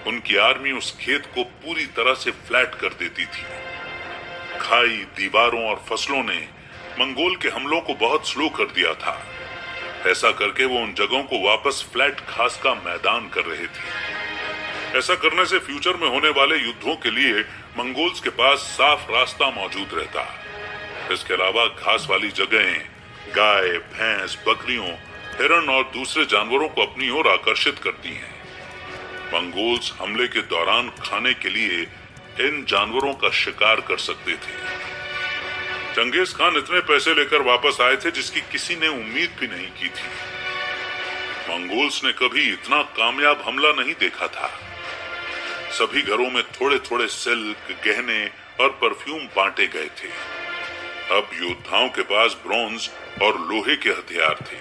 Speaker 1: उनकी आर्मी उस खेत को पूरी तरह से फ्लैट कर देती थी। खाई, दीवारों और फसलों ने मंगोल के हमलों को बहुत स्लो कर दिया था। ऐसा करके वो उन जगहों को वापस फ्लैट घास का मैदान कर रहे थे। ऐसा करने से फ्यूचर में होने वाले युद्धों के लिए मंगोल्स के पास साफ रास्ता मौजूद रहता। इसके अलावा घास वाली जगहें गाय, भैंस, बकरियों, हिरण और दूसरे जानवरों को अपनी ओर आकर्षित करती हैं। मंगोल्स हमले के दौरान खाने के लिए इन जानवरों का शिकार कर सकते थे। चंगेज खान इतने पैसे लेकर वापस आए थे जिसकी किसी ने उम्मीद भी नहीं की थी। मंगोल्स ने कभी इतना कामयाब हमला नहीं देखा था। सभी घरों में थोड़े थोड़े सिल्क, गहने और परफ्यूम बांटे गए थे। अब योद्धाओं के पास ब्रॉन्ज और लोहे के हथियार थे।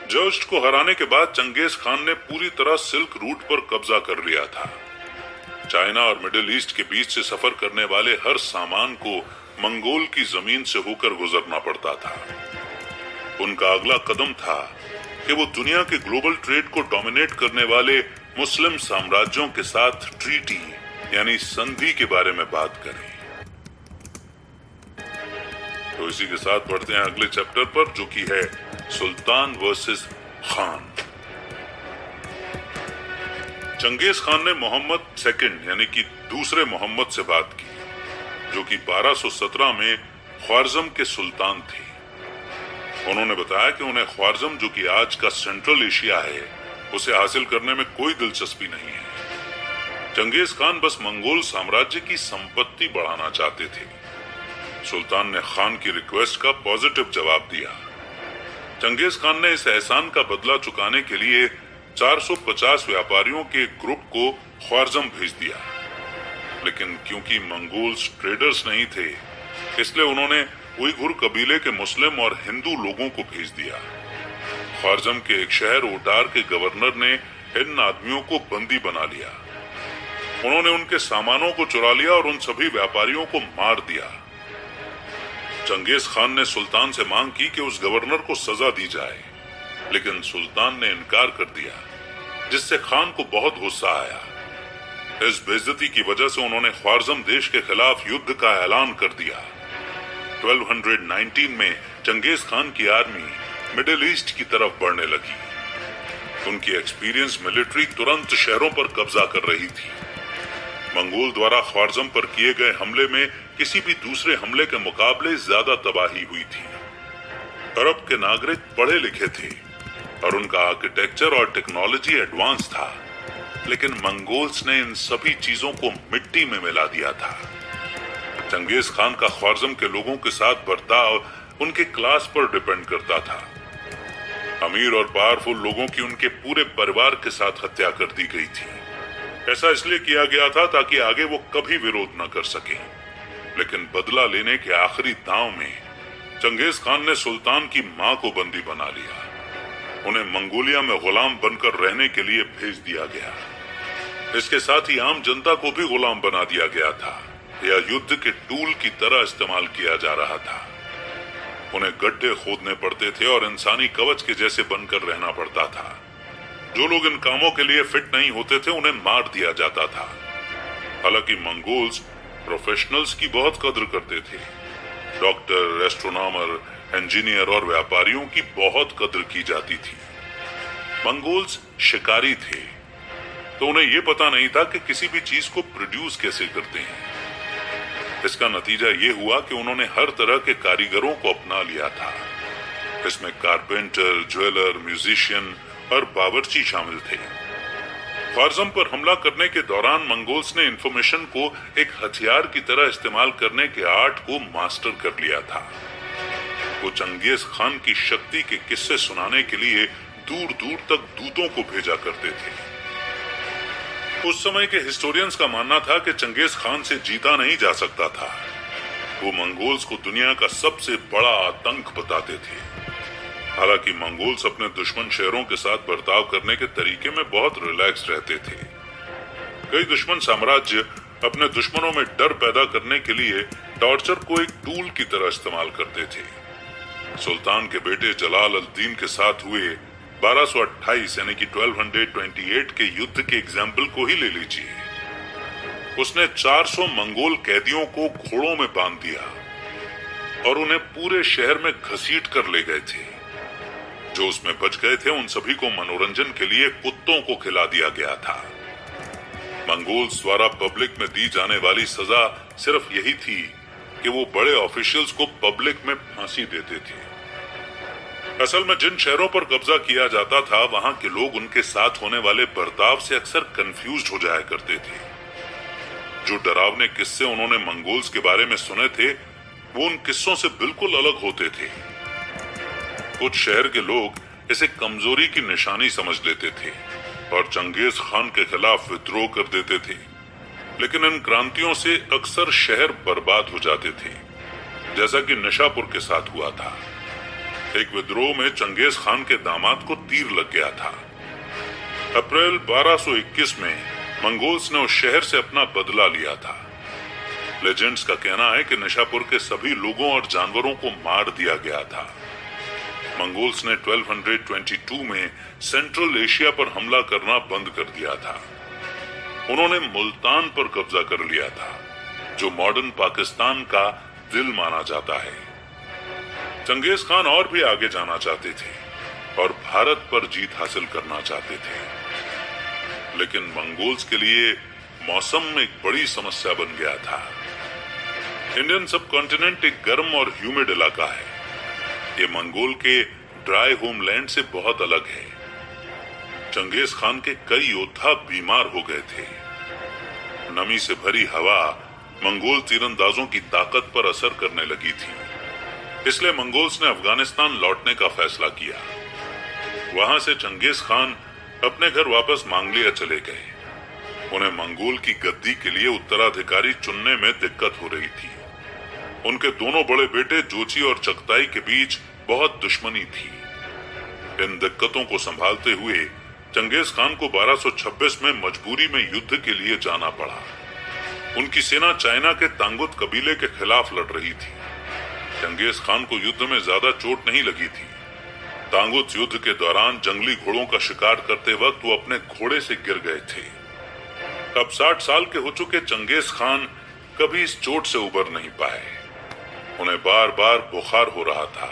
Speaker 1: जर्स्ट को हराने के बाद चंगेज खान ने पूरी तरह सिल्क रूट पर कब्जा कर लिया था। चाइना और मिडिल ईस्ट के बीच से सफर करने वाले हर सामान को मंगोल की जमीन से होकर गुजरना पड़ता था। उनका अगला कदम था कि वो दुनिया के ग्लोबल ट्रेड को डोमिनेट करने वाले मुस्लिम साम्राज्यों के साथ ट्रीटी यानी संधि के बारे में बात करें। तो इसी के साथ बढ़ते हैं अगले चैप्टर पर, जो कि है सुल्तान वर्सेस खान। चंगेज खान ने मोहम्मद सेकंड यानी कि दूसरे मोहम्मद से बात की, जो कि 1217 में ख्वारज़म के सुल्तान थे। उन्होंने बताया कि उन्हें ख्वारज़म, जो कि आज का सेंट्रल एशिया है, उसे हासिल करने में कोई दिलचस्पी नहीं है। चंगेज खान बस मंगोल साम्राज्य की संपत्ति बढ़ाना चाहते थे। सुल्तान ने खान की रिक्वेस्ट का पॉजिटिव जवाब दिया। चंगेज खान ने इस एहसान का बदला चुकाने के लिए 450 व्यापारियों के ग्रुप को ख्वारज़म भेज दिया, लेकिन क्योंकि मंगोल्स ट्रेडर्स नहीं थे, इसलिए उन्होंने उइघुर कबीले के मुस्लिम और हिंदू लोगों को भेज दिया। ख्वारज़म के एक शहर ओटार के गवर्नर ने इन आदमियों को बंदी बना लिया। उन्होंने उनके सामानों को चुरा लिया और उन सभी व्यापारियों को मार दिया। चंगेज खान ने सुल्तान से मांग की कि उस गवर्नर को सजा दी जाए, लेकिन सुल्तान ने इनकार कर दिया, जिससे खान को बहुत गुस्सा आया। इस बेइज्जती की वजह से उन्होंने ख्वारज़म देश के खिलाफ युद्ध का ऐलान कर दिया। 1219 में चंगेज खान की आर्मी मिडिल ईस्ट की तरफ बढ़ने लगी। उनकी एक्सपीरियंस मिलिट्री तुरंत शहरों पर कब्जा कर रही थी। मंगोल द्वारा ख्वारज़म पर किए गए हमले में किसी भी दूसरे हमले के मुकाबले ज्यादा तबाही हुई थी। अरब के नागरिक पढ़े लिखे थे और उनका आर्किटेक्चर और टेक्नोलॉजी एडवांस था, लेकिन मंगोल्स ने इन सभी चीजों को मिट्टी में मिला दिया था। चंगेज खान का ख्वारज़म के लोगों के साथ बर्ताव उनके क्लास पर डिपेंड करता था। अमीर और पावरफुल लोगों की उनके पूरे परिवार के साथ हत्या कर दी गई थी। ऐसा इसलिए किया गया था ताकि आगे वो कभी विरोध न कर सके। लेकिन बदला लेने के आखिरी दांव में चंगेज खान ने सुल्तान की मां को बंदी बना लिया। उन्हें मंगोलिया में गुलाम बनकर रहने के लिए भेज दिया गया। इसके साथ ही आम जनता को भी गुलाम बना दिया गया था या युद्ध के टूल की तरह इस्तेमाल किया जा रहा था। उन्हें गड्ढे खोदने पड़ते थे और इंसानी कवच के जैसे बनकर रहना पड़ता था। जो लोग इन कामों के लिए फिट नहीं होते थे उन्हें मार दिया जाता था। हालांकि मंगोल्स प्रोफेशनल्स की बहुत कद्र करते थे। डॉक्टर, एस्ट्रोनॉमर, इंजीनियर और व्यापारियों की बहुत कद्र की जाती थी। मंगोल्स शिकारी थे, तो उन्हें यह पता नहीं था कि किसी भी चीज को प्रोड्यूस कैसे करते हैं। इसका नतीजा ये हुआ कि उन्होंने हर तरह के कारीगरों को अपना लिया था। इसमें कारपेंटर, ज्वेलर, म्यूजिशियन और बावर्ची शामिल थे। ख्वारज़म पर हमला करने के दौरान मंगोल्स ने इंफॉर्मेशन को एक हथियार की तरह इस्तेमाल करने के आर्ट को मास्टर कर लिया था। वो चंगेज खान की शक्ति के किस्से सुनाने के लिए दूर दूर तक दूतों को भेजा करते थे। उस समय के हिस्टोरियंस का मानना था कि चंगेज खान से जीता नहीं जा सकता था। वो मंगोल्स को दुनिया का सबसे बड़ा आतंक बताते थे। हालांकि मंगोल्स अपने दुश्मन शहरों के साथ बर्ताव करने के तरीके में बहुत रिलैक्स रहते थे। कई दुश्मन साम्राज्य अपने दुश्मनों में डर पैदा करने के लिए टॉर्चर को एक टूल की तरह इस्तेमाल करते थे। सुल्तान के बेटे जलाल अल दीन के साथ हुए 1228 यानी कि 1228 के युद्ध के एग्जाम्पल को ही ले लीजिए। उसने 400 मंगोल कैदियों को घोड़ों में बांध दिया और उन्हें पूरे शहर में घसीट कर ले गए थे। जो उसमें बच गए थे उन सभी को मनोरंजन के लिए कुत्तों को खिला दिया गया था। मंगोल्स द्वारा पब्लिक में दी जाने वाली सजा सिर्फ यही थी कि वो बड़े ऑफिशियल्स को पब्लिक में फांसी देते थे। असल में जिन शहरों पर कब्जा किया जाता था, वहां के लोग उनके साथ होने वाले बर्ताव से अक्सर कंफ्यूज हो जाया करते थे। जो डरावने किस्से उन्होंने मंगोल्स के बारे में सुने थे, वो उन किस्सों से बिल्कुल अलग होते थे। कुछ शहर के लोग इसे कमजोरी की निशानी समझ लेते थे और चंगेज खान के खिलाफ विद्रोह कर देते थे, लेकिन इन क्रांतियों से अक्सर शहर बर्बाद हो जाते थे, जैसा कि निशापुर के साथ हुआ था। एक विद्रोह में चंगेज खान के दामाद को तीर लग गया था। अप्रैल 1221 में मंगोल्स ने उस शहर से अपना बदला लिया था। लेजेंड्स का कहना है कि निशापुर के सभी लोगों और जानवरों को मार दिया गया था। मंगोल्स ने 1222 में सेंट्रल एशिया पर हमला करना बंद कर दिया था। उन्होंने मुल्तान पर कब्जा कर लिया था, जो मॉडर्न पाकिस्तान का दिल माना जाता है। चंगेज खान और भी आगे जाना चाहते थे और भारत पर जीत हासिल करना चाहते थे, लेकिन मंगोल्स के लिए मौसम एक बड़ी समस्या बन गया था। इंडियन सब कॉन्टिनेंट एक गर्म और ह्यूमिड इलाका है। ये मंगोल के ड्राई होमलैंड से बहुत अलग है। चंगेज खान के कई योद्धा बीमार हो गए थे। नमी से भरी हवा मंगोल तीरंदाजों की ताकत पर असर करने लगी थी, इसलिए मंगोल्स ने अफगानिस्तान लौटने का फैसला किया। वहां से चंगेज खान अपने घर वापस मांगलिया चले गए। उन्हें मंगोल की गद्दी के लिए उत्तराधिकारी चुनने में दिक्कत हो रही थी। उनके दोनों बड़े बेटे जोची और चगताई के बीच बहुत दुश्मनी थी। इन दिक्कतों को संभालते हुए चंगेज खान को 1226 में मजबूरी में युद्ध के लिए जाना पड़ा। उनकी सेना चाइना के तांगुत कबीले के खिलाफ लड़ रही थी। चंगेज खान को युद्ध में ज्यादा चोट नहीं लगी थी। तांगुत युद्ध के दौरान जंगली घोड़ों का शिकार करते वक्त वो अपने घोड़े से गिर गए थे। अब 60 साल के हो चुके चंगेज खान कभी इस चोट से उबर नहीं पाए। उन्हें बार बार बुखार हो रहा था,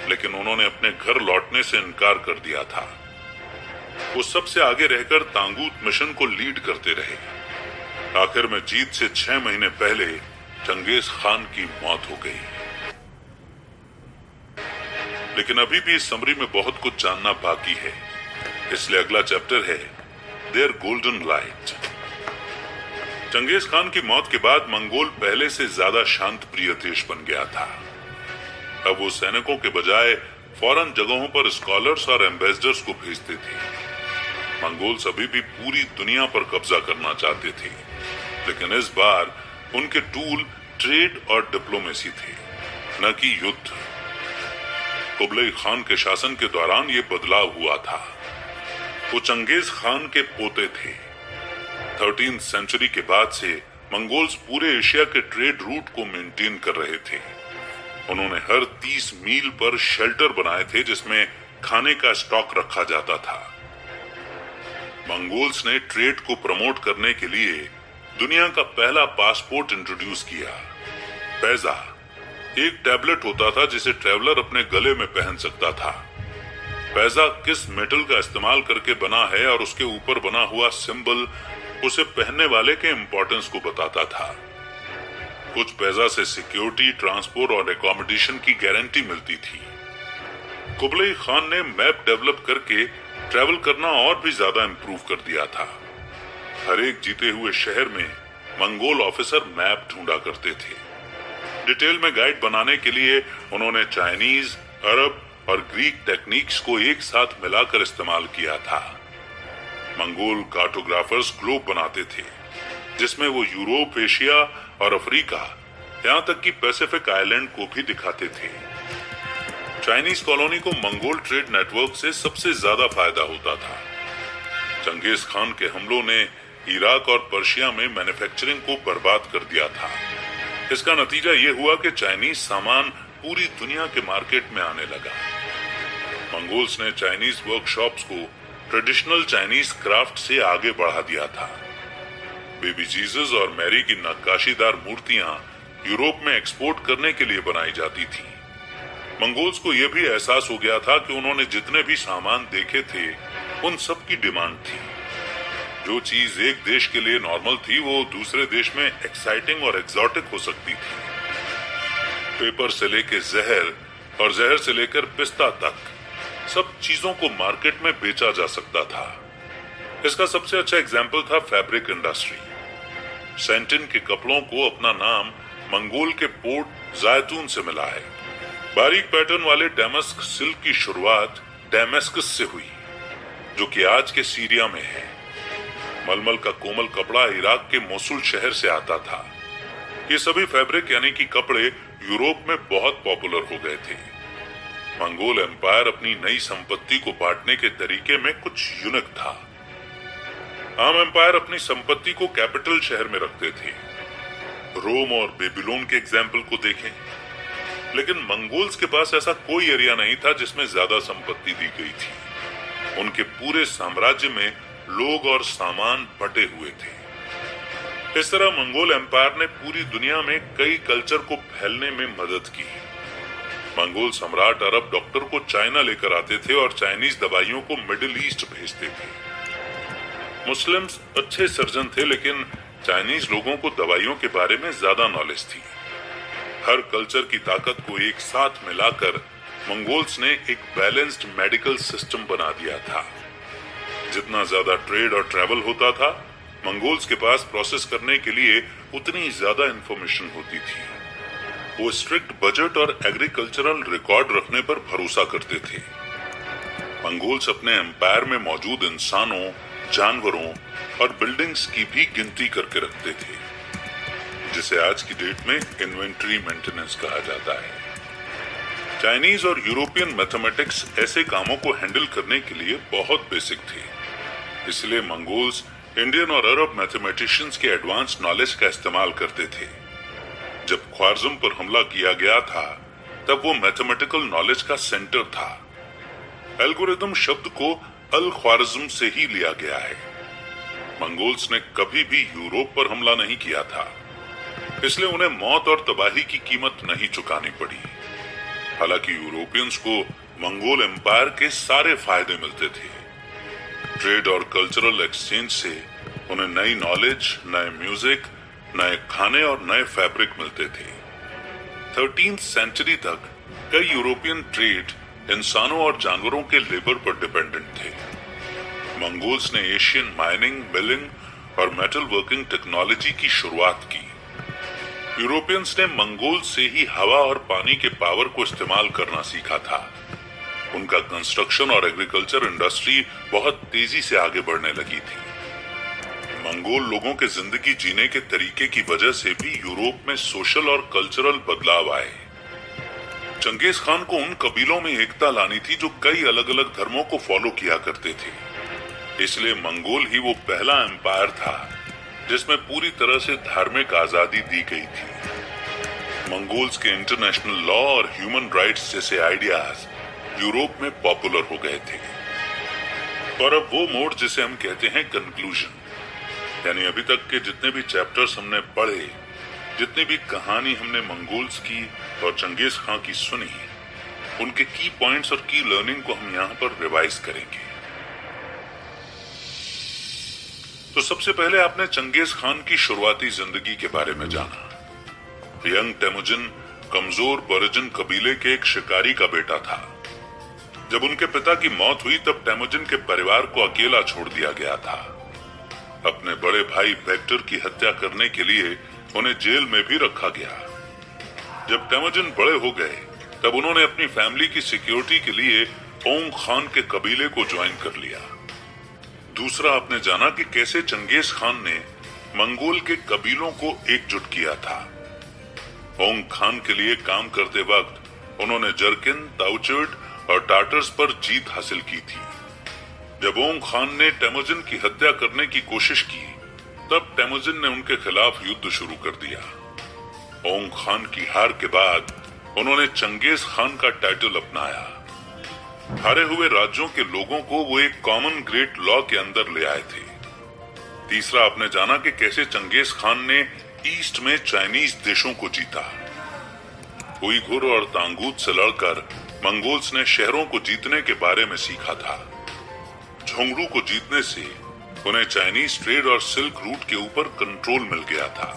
Speaker 1: लेकिन उन्होंने अपने घर लौटने से इनकार कर दिया था। वो सबसे आगे रहकर तांगुत मिशन को लीड करते रहे। आखिर में जीत से 6 महीने पहले चंगेज खान की मौत हो गई। लेकिन अभी भी इस समरी में बहुत कुछ जानना बाकी है, इसलिए अगला चैप्टर है their golden light. Genghis Khan की मौत के बाद मंगोल पहले से ज्यादा शांत प्रिय देश बन गया था। अब वो सैनिकों के बजाय फॉरेन जगहों पर स्कॉलर्स और एम्बेसडर्स को भेजते थे। मंगोल्स अभी भी पूरी दुनिया पर कब्जा करना चाहते थे, लेकिन इस बार उनके टूल ट्रेड और डिप्लोमेसी थे, न कि युद्ध। कुबलई खान के शासन के दौरान ये बदलाव हुआ था। वो चंगेज खान के पोते थे। 13th सेंचुरी के बाद से मंगोल्स पूरे एशिया के ट्रेड रूट को मेंटेन कर रहे थे। उन्होंने हर 30 मील पर शेल्टर बनाए थे, जिसमें खाने का स्टॉक रखा जाता था। मंगोल्स ने ट्रेड को प्रमोट करने के लिए दुनिया का पहला पासपोर्ट इंट्रोड्यूस किया, पैजा। एक टैबलेट होता था जिसे ट्रैवलर अपने गले में पहन सकता था। पैजा किस मेटल का इस्तेमाल करके बना है और उसके ऊपर बना हुआ सिंबल उसे पहनने वाले के इम्पोर्टेंस को बताता था। कुछ पैजा से सिक्योरिटी, ट्रांसपोर्ट और एकोमोडेशन की गारंटी मिलती थी। कुबलई खान ने मैप डेवलप करके ट्रैवल करना और भी ज्यादा इंप्रूव कर दिया था। हर एक जीते हुए शहर में मंगोल ऑफिसर मैप ढूंढा करते थे। डिटेल में गाइड बनाने के लिए उन्होंने चाइनीज, अरब और ग्रीक टेक्निक्स को एक साथ मिलाकर इस्तेमाल किया था। मंगोल कार्टोग्राफर्स ग्लोब बनाते थे, जिसमें वो यूरोप, एशिया और अफ्रीका, यहाँ तक कि पैसिफिक आइलैंड को भी दिखाते थे। चाइनीज कॉलोनी को मंगोल ट्रेड नेटवर्क से सबसे ज्यादा फायदा होता था। चंगेज खान के हमलों ने इराक और पर्शिया में मैन्युफैक्चरिंग को बर्बाद कर दिया था। इसका नतीजा ये हुआ कि चाइनीज सामान पूरी दुनिया के मार्केट में आने लगा। मंगोल्स ने चाइनीज वर्कशॉप्स को ट्रेडिशनल चाइनीज क्राफ्ट से आगे बढ़ा दिया था। बेबी जीसस और मैरी की नक्काशीदार मूर्तियां यूरोप में एक्सपोर्ट करने के लिए बनाई जाती थी। मंगोल्स को यह भी एहसास हो गया था कि उन्होंने जितने भी सामान देखे थे, उन सब की डिमांड थी। जो चीज एक देश के लिए नॉर्मल थी, वो दूसरे देश में एक्साइटिंग और एक्सोटिक हो सकती थी। पेपर से लेकर जहर और जहर से लेकर पिस्ता तक सब चीजों को मार्केट में बेचा जा सकता था। इसका सबसे अच्छा एग्जाम्पल था फैब्रिक इंडस्ट्री। सेंटिन के कपड़ों को अपना नाम मंगोल के पोर्ट जायतून से मिला है। बारीक पैटर्न वाले डेमस्क सिल्क की शुरुआत डेमेस्कस से हुई, जो कि आज के सीरिया में है। मलमल का कोमल कपड़ा इराक के मोसुल शहर से आता था। ये सभी फैब्रिक यानी कि कपड़े यूरोप में बहुत पॉपुलर हो गए थे। मंगोल एम्पायर अपनी नई संपत्ति को बांटने के तरीके में कुछ यूनिक था। आम एम्पायर अपनी संपत्ति को कैपिटल शहर में रखते थे। रोम और बेबीलोन के एग्जाम्पल को देखें, लेकिन मंगोल्स के पास ऐसा कोई एरिया नहीं था जिसमें ज्यादा संपत्ति दी गई थी। उनके पूरे साम्राज्य में लोग और सामान बटे हुए थे। इस तरह मंगोल एम्पायर ने पूरी दुनिया में कई कल्चर को फैलने में मदद की। मंगोल सम्राट अरब डॉक्टर को चाइना लेकर आते थे और चाइनीज दवाइयों को मिडिल ईस्ट भेजते थे। मुस्लिम्स अच्छे सर्जन थे, लेकिन चाइनीज लोगों को दवाइयों के बारे में ज्यादा नॉलेज थी। हर कल्चर की ताकत को एक साथ मिलाकर मंगोल्स ने एक बैलेंस्ड मेडिकल सिस्टम बना दिया था। जितना ज्यादा ट्रेड और ट्रैवल होता था, मंगोल्स के पास प्रोसेस करने के लिए उतनी ज्यादा इंफॉर्मेशन होती थी। वो स्ट्रिक्ट बजट और एग्रीकल्चरल रिकॉर्ड रखने पर भरोसा करते थे। मंगोल्स अपने एम्पायर में मौजूद इंसानों, जानवरों और बिल्डिंग्स की भी गिनती करके रखते थे, जिसे आज की डेट में इन्वेंटरी मेंटेनेंस कहा जाता है। चाइनीज और यूरोपियन मैथमेटिक्स ऐसे कामों को हैंडल करने के लिए बहुत बेसिक थे। इसलिए मंगोल्स इंडियन और अरब मैथमेटिशियंस के एडवांस नॉलेज का इस्तेमाल करते थे। जब ख्वारिज़्म पर हमला किया गया था, तब वो मैथमेटिकल नॉलेज का सेंटर था। एल्गोरिथम शब्द को अल ख्वारिज़्म से ही लिया गया है। मंगोल्स ने कभी भी यूरोप पर हमला नहीं किया था, इसलिए उन्हें मौत और तबाही की कीमत नहीं चुकानी पड़ी। हालांकि यूरोपियंस को मंगोल एम्पायर के सारे फायदे मिलते थे। ट्रेड और कल्चरल एक्सचेंज से उन्हें नई नॉलेज, नए म्यूजिक, नए खाने और नए फैब्रिक मिलते थे। 13th सेंचुरी तक कई यूरोपियन ट्रेड इंसानों और जानवरों के लेबर पर डिपेंडेंट थे। मंगोल्स ने एशियन माइनिंग, मिलिंग और मेटल वर्किंग टेक्नोलॉजी की शुरुआत की। यूरोपियंस ने मंगोल से ही हवा और पानी के पावर को इस्तेमाल करना सीखा था। उनका कंस्ट्रक्शन और एग्रीकल्चर इंडस्ट्री बहुत तेजी से आगे बढ़ने लगी थी। मंगोल लोगों के जिंदगी जीने के तरीके की वजह से भी यूरोप में सोशल और कल्चरल बदलाव आए। चंगेज खान को उन कबीलों में एकता लानी थी जो कई अलग अलग धर्मों को फॉलो किया करते थे। इसलिए मंगोल ही वो पहला एम्पायर था जिसमें पूरी तरह से धार्मिक आजादी दी गई थी। मंगोल्स के इंटरनेशनल लॉ और ह्यूमन राइट्स जैसे आइडियाज यूरोप में पॉपुलर हो गए थे। और अब वो मोड जिसे हम कहते हैं कंक्लूजन, यानी अभी तक के जितने भी चैप्टर्स हमने पढ़े, जितनी भी कहानी हमने मंगोल्स की और चंगेज खान की सुनी, उनके की पॉइंट्स और की लर्निंग को हम यहाँ पर रिवाइज करेंगे। तो सबसे पहले आपने चंगेज खान की शुरुआती जिंदगी के बारे में जाना। यंग टेमुजिन कमजोर बरजन कबीले के एक शिकारी का बेटा था। जब उनके पिता की मौत हुई तब टेमुजिन के परिवार को अकेला छोड़ दिया गया था। अपने बड़े भाई बेक्टर की हत्या करने के लिए उन्हें जेल में भी रखा गया। जब टेमुजिन बड़े हो गए तब उन्होंने अपनी फैमिली की सिक्योरिटी के लिए ओंग खान के कबीले को ज्वाइन कर लिया। दूसरा, आपने जाना कि कैसे चंगेज खान ने मंगोल के कबीलों को एकजुट किया था। ओंग खान के लिए काम करते वक्त उन्होंने जरकिन, ताउचर्ड और टाटर्स पर जीत हासिल की थी। जब ओंग खान ने टेमुजिन की हत्या करने की कोशिश की, तब टेमुजिन ने उनके खिलाफ युद्ध शुरू कर दिया। ओंग खान की हार के बाद उन्होंने चंगेज खान का टाइटल अपनाया। हारे हुए राज्यों के लोगों को वो एक कॉमन ग्रेट लॉ के अंदर ले आए थे। तीसरा, आपने जाना कि कैसे चंगेज खान ने ईस्ट में चाइनीज देशों को जीता। उइघुर और तांगूत से लड़कर मंगोल्स ने शहरों को जीतने के बारे में सीखा था। झोंगड़ू को जीतने से उन्हें चाइनीज ट्रेड और सिल्क रूट के ऊपर कंट्रोल मिल गया था।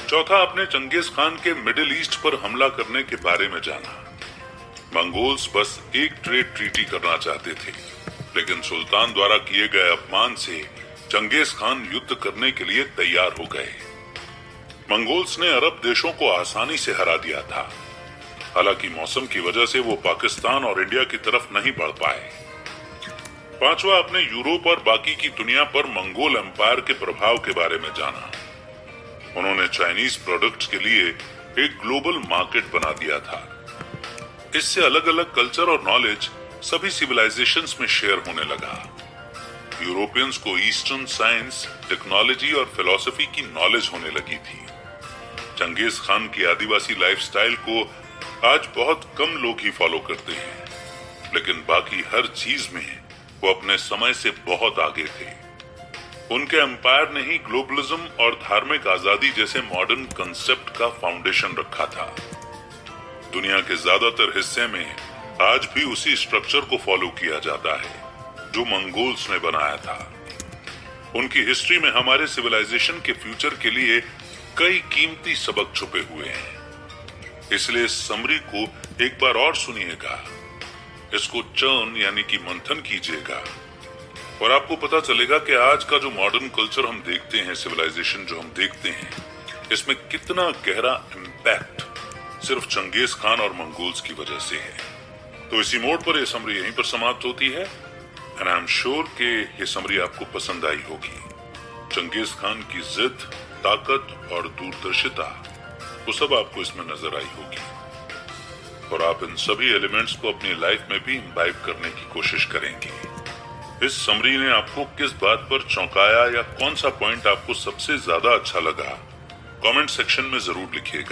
Speaker 1: चौथा, आपने चंगेज खान के मिडिल ईस्ट पर हमला करने के बारे में जाना। मंगोल्स बस एक ट्रेड ट्रीटी करना चाहते थे, लेकिन सुल्तान द्वारा किए गए अपमान से चंगेज खान युद्ध करने के लिए तैयार हो गए। मंगोल्स ने अरब देशों को आसानी से हरा दिया था। हालांकि मौसम की वजह से वो पाकिस्तान और इंडिया की तरफ नहीं बढ़ पाए। पांचवा, आपने यूरोप और बाकी की दुनिया पर मंगोल एम्पायर के प्रभाव के बारे में जाना। उन्होंने चाइनीज प्रोडक्ट्स के लिए एक ग्लोबल मार्केट बना दिया था। इससे अलग अलग कल्चर और नॉलेज सभी सिविलाइजेशंस में शेयर होने लगा। यूरोपियंस को ईस्टर्न साइंस, टेक्नोलॉजी और फिलॉसफी की नॉलेज होने लगी थी। चंगेज खान की आदिवासी लाइफस्टाइल को आज बहुत कम लोग ही फॉलो करते हैं, लेकिन बाकी हर चीज में वो अपने समय से बहुत आगे थे। उनके एम्पायर ने ही ग्लोबलिज्म और धार्मिक आजादी जैसे मॉडर्न कंसेप्ट का फाउंडेशन रखा था। दुनिया के ज्यादातर हिस्से में आज भी उसी स्ट्रक्चर को फॉलो किया जाता है जो मंगोल्स ने बनाया था। उनकी हिस्ट्री में हमारे सिविलाइजेशन के फ्यूचर के लिए कई कीमती सबक छुपे हुए हैं। इसलिए इस समरी को एक बार और सुनिएगा, इसको चर्न यानी कि मंथन कीजिएगा, और आपको पता चलेगा कि आज का जो मॉडर्न कल्चर हम देखते हैं, सिविलाइजेशन जो हम देखते हैं, इसमें कितना गहरा इम्पैक्ट सिर्फ चंगेज खान और मंगोल्स की वजह से है। तो इसी मोड पर यह समरी यहीं पर समाप्त होती है, एंड आई एम श्योर कि ये समरी आपको पसंद आई होगी। चंगेज खान की जिद, ताकत और दूरदर्शिता वो सब आपको इसमें नजर आई होगी, और आप इन सभी एलिमेंट्स को अपनी लाइफ में भी इम्बाइब करने की कोशिश करेंगे। इस समरी ने आपको किस बात पर चौंकाया या कौन सा पॉइंट आपको सबसे ज्यादा अच्छा लगा, कमेंट सेक्शन में जरूर लिखिएगा।